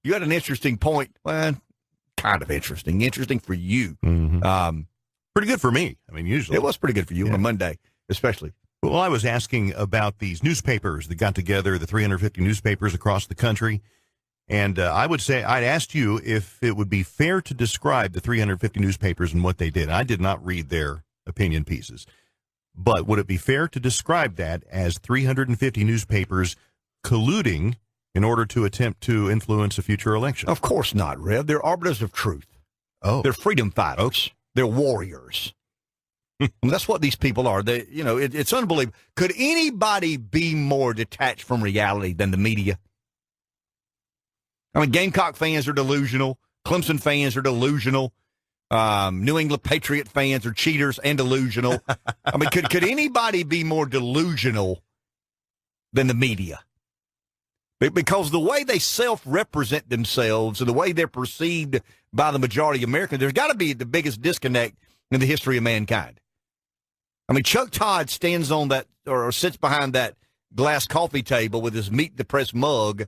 you had an interesting point. Well, kind of interesting. Interesting for you. Mm-hmm. Pretty good for me. I mean, usually. It was pretty good for you on a Monday, especially. Well, I was asking about these newspapers that got together, the 350 newspapers across the country. And I'd asked you if it would be fair to describe the 350 newspapers and what they did. I did not read their opinion pieces. But would it be fair to describe that as 350 newspapers colluding in order to attempt to influence a future election? Of course not, Rev. They're arbiters of truth. Oh. They're freedom fighters. Okay. They're warriors. That's what these people are. It's unbelievable. Could anybody be more detached from reality than the media? I mean, Gamecock fans are delusional. Clemson fans are delusional. New England Patriot fans are cheaters and delusional. I mean, could anybody be more delusional than the media? Because the way they self-represent themselves and the way they're perceived by the majority of Americans, there's got to be the biggest disconnect in the history of mankind. I mean, Chuck Todd stands on that or sits behind that glass coffee table with his meat-depressed mug,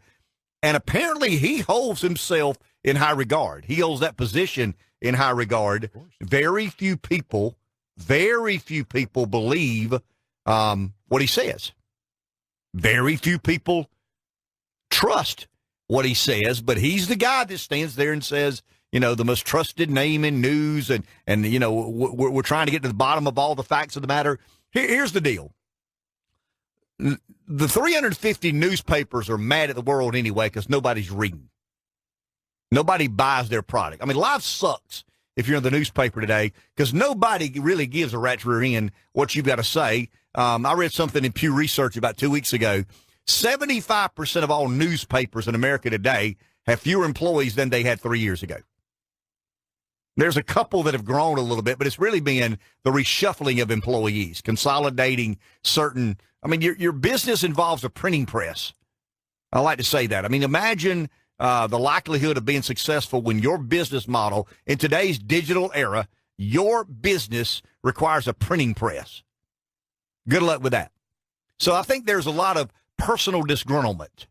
and apparently he holds himself in high regard. He holds that position in high regard. Very few people believe what he says. Very few people trust what he says, but he's the guy that stands there and says, the most trusted name in news, and we're trying to get to the bottom of all the facts of the matter. Here's the deal. The 350 newspapers are mad at the world anyway because nobody's reading. Nobody buys their product. I mean, life sucks if you're in the newspaper today because nobody really gives a rat's rear end what you've got to say. I read something in Pew Research about 2 weeks ago. 75% of all newspapers in America today have fewer employees than they had 3 years ago. There's a couple that have grown a little bit, but it's really been the reshuffling of employees, consolidating certain. I mean, your business involves a printing press. I like to say that. I mean, imagine the likelihood of being successful when your business model in today's digital era, your business requires a printing press. Good luck with that. So I think there's a lot of personal disgruntlement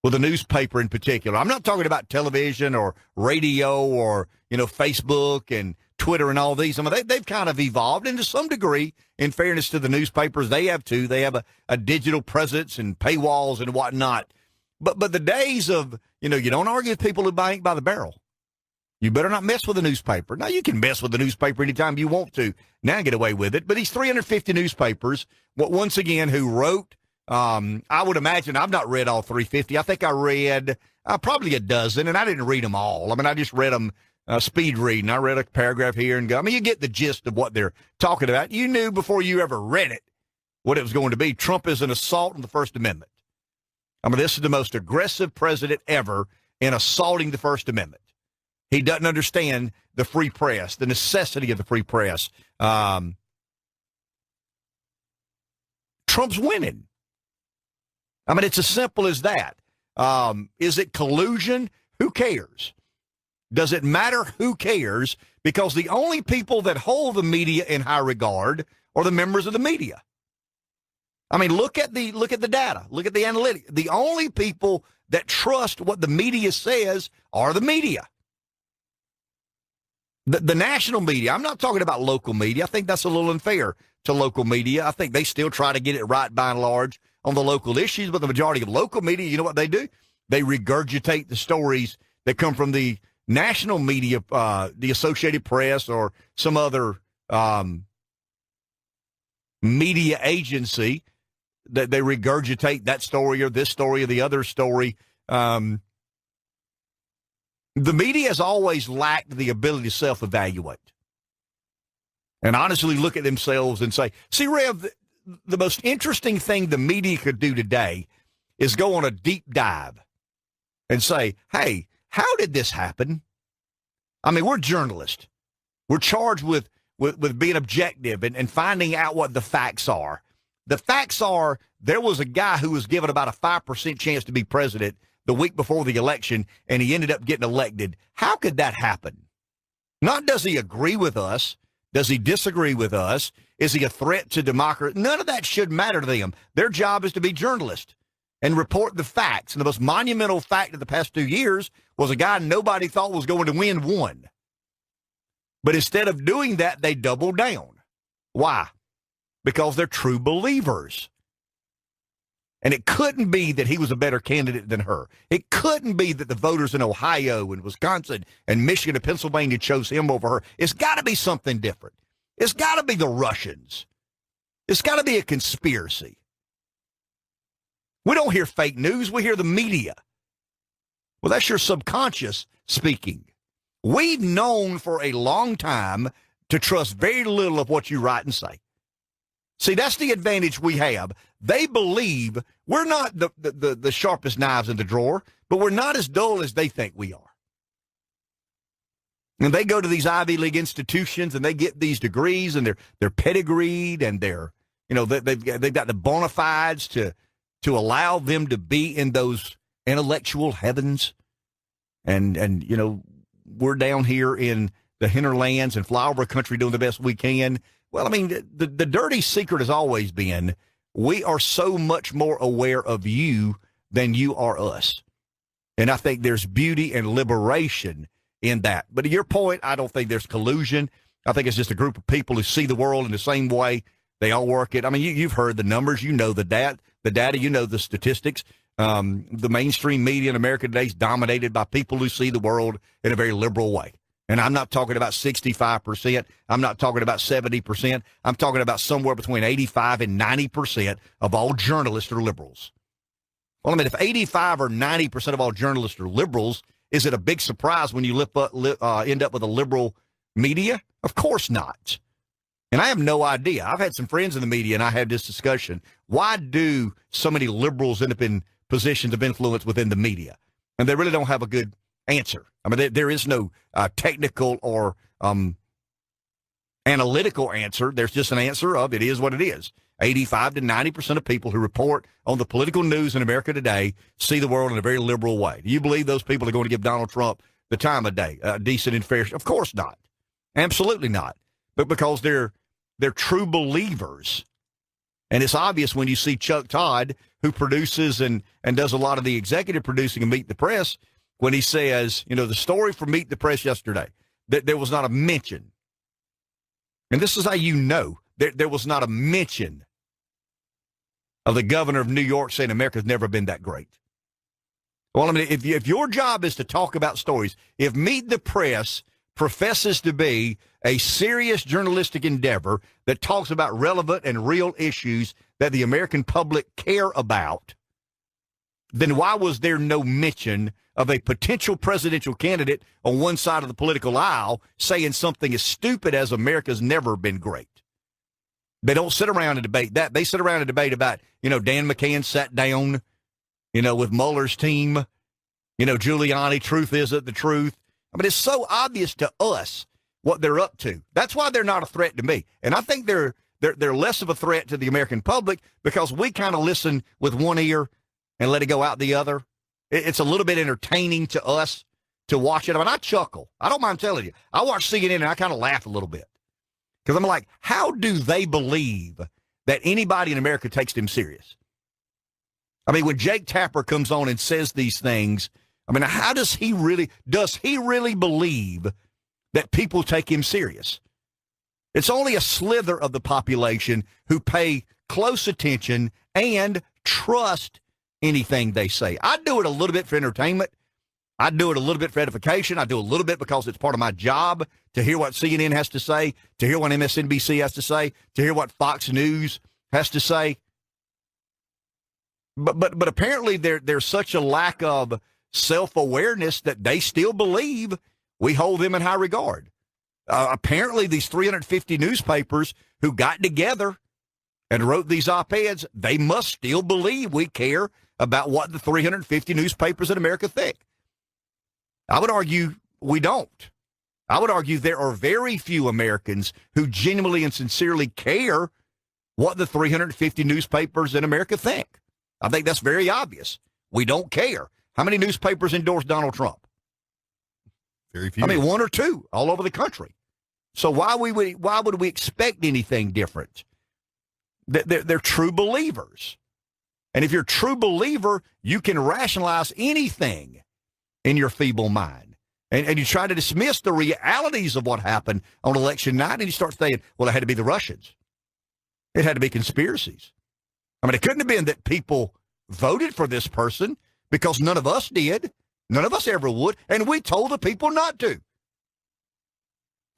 with the newspaper in particular. I'm not talking about television or radio or, Facebook and Twitter and all these. I mean, they've kind of evolved, and to some degree, in fairness to the newspapers, they have too. They have a digital presence and paywalls and whatnot. But the days of, you don't argue with people who buy ink by the barrel. You better not mess with the newspaper. Now, you can mess with the newspaper anytime you want to. Now get away with it. But these 350 newspapers, once again, who wrote, I would imagine, I've not read all 350. I think I read probably a dozen, and I didn't read them all. I mean, I just read them speed reading. I read a paragraph here and go. I mean, you get the gist of what they're talking about. You knew before you ever read it what it was going to be. Trump is an assault on the First Amendment. I mean, this is the most aggressive president ever in assaulting the First Amendment. He doesn't understand the free press, the necessity of the free press. Trump's winning. I mean, it's as simple as that. Is it collusion? Who cares? Does it matter? Who cares? Because the only people that hold the media in high regard are the members of the media. I mean, look at the data. Look at the analytics. The only people that trust what the media says are the media. The national media. I'm not talking about local media. I think that's a little unfair to local media. I think they still try to get it right by and large on the local issues, but the majority of local media, you know what they do? They regurgitate the stories that come from the national media, the Associated Press or some other media agency, that they regurgitate that story or this story or the other story. The media has always lacked the ability to self-evaluate and honestly look at themselves and say, see, Rev, the most interesting thing the media could do today is go on a deep dive and say, hey, how did this happen? I mean, we're journalists. We're charged with being objective and finding out what the facts are. The facts are there was a guy who was given about a 5% chance to be president the week before the election, and he ended up getting elected. How could that happen? Not does he agree with us? Does he disagree with us? Is he a threat to democracy? None of that should matter to them. Their job is to be journalists. and report the facts. And the most monumental fact of the past 2 years was a guy nobody thought was going to win won. But instead of doing that, they doubled down. Why? Because they're true believers. And it couldn't be that he was a better candidate than her. It couldn't be that the voters in Ohio and Wisconsin and Michigan and Pennsylvania chose him over her. It's got to be something different. It's got to be the Russians. It's got to be a conspiracy. We don't hear fake news. We hear the media. Well, that's your subconscious speaking. We've known for a long time to trust very little of what you write and say. See, that's the advantage we have. They believe we're not the sharpest knives in the drawer, but we're not as dull as they think we are. And they go to these Ivy League institutions and they get these degrees and they're pedigreed and they've got the bona fides to allow them to be in those intellectual heavens. And we're down here in the hinterlands and flyover country doing the best we can. Well, I mean, the dirty secret has always been we are so much more aware of you than you are us. And I think there's beauty and liberation in that. But to your point, I don't think there's collusion. I think it's just a group of people who see the world in the same way. They all work it. I mean, you've heard the numbers. You know the data. You know the statistics. The mainstream media in America today is dominated by people who see the world in a very liberal way. And I'm not talking about 65%. I'm not talking about 70%. I'm talking about somewhere between 85 and 90% of all journalists are liberals. Well, I mean, if 85 or 90% of all journalists are liberals, is it a big surprise when you end up with a liberal media? Of course not. And I have no idea. I've had some friends in the media, and I had this discussion. Why do so many liberals end up in positions of influence within the media? And they really don't have a good answer. I mean, there is no technical or analytical answer. There's just an answer of it is what it is. 85 to 90% of people who report on the political news in America today see the world in a very liberal way. Do you believe those people are going to give Donald Trump the time of day, decent and fair? Of course not. Absolutely not. But because they're true believers. And it's obvious when you see Chuck Todd, who produces and does a lot of the executive producing of Meet the Press, when he says, the story from Meet the Press yesterday, that there was not a mention. And this is how there was not a mention of the governor of New York saying America's never been that great. Well, I mean, if your job is to talk about stories, if Meet the Press professes to be a serious journalistic endeavor that talks about relevant and real issues that the American public care about, then why was there no mention of a potential presidential candidate on one side of the political aisle saying something as stupid as America's never been great? They don't sit around and debate that. They sit around and debate about, Dan McCann sat down, with Mueller's team, Giuliani, truth isn't the truth. I mean, it's so obvious to us what they're up to. That's why they're not a threat to me. And I think they're less of a threat to the American public because we kind of listen with one ear and let it go out the other. It's a little bit entertaining to us to watch it. I mean, I chuckle. I don't mind telling you. I watch CNN and I kind of laugh a little bit because I'm like, how do they believe that anybody in America takes them serious? I mean, when Jake Tapper comes on and says these things, I mean, how does he really believe that people take him serious? It's only a slither of the population who pay close attention and trust anything they say. I do it a little bit for entertainment. I do it a little bit for edification. I do a little bit because it's part of my job to hear what CNN has to say, to hear what MSNBC has to say, to hear what Fox News has to say. But apparently there's such a lack of self-awareness that they still believe we hold them in high regard. Apparently these 350 newspapers who got together and wrote these op-eds, they must still believe we care about what the 350 newspapers in America think. I would argue we don't. I would argue there are very few Americans who genuinely and sincerely care what the 350 newspapers in America think. I think that's very obvious. We don't care. How many newspapers endorse Donald Trump? Very few. I mean, one or two all over the country. So why would we expect anything different? They're true believers. And if you're a true believer, you can rationalize anything in your feeble mind. And you try to dismiss the realities of what happened on election night, and you start saying, well, it had to be the Russians. It had to be conspiracies. I mean, it couldn't have been that people voted for this person because none of us did. None of us ever would. And we told the people not to.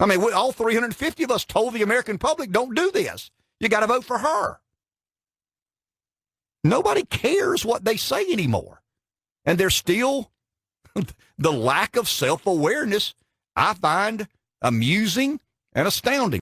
I mean, all 350 of us told the American public, don't do this. You got to vote for her. Nobody cares what they say anymore. And there's still the lack of self-awareness I find amusing and astounding.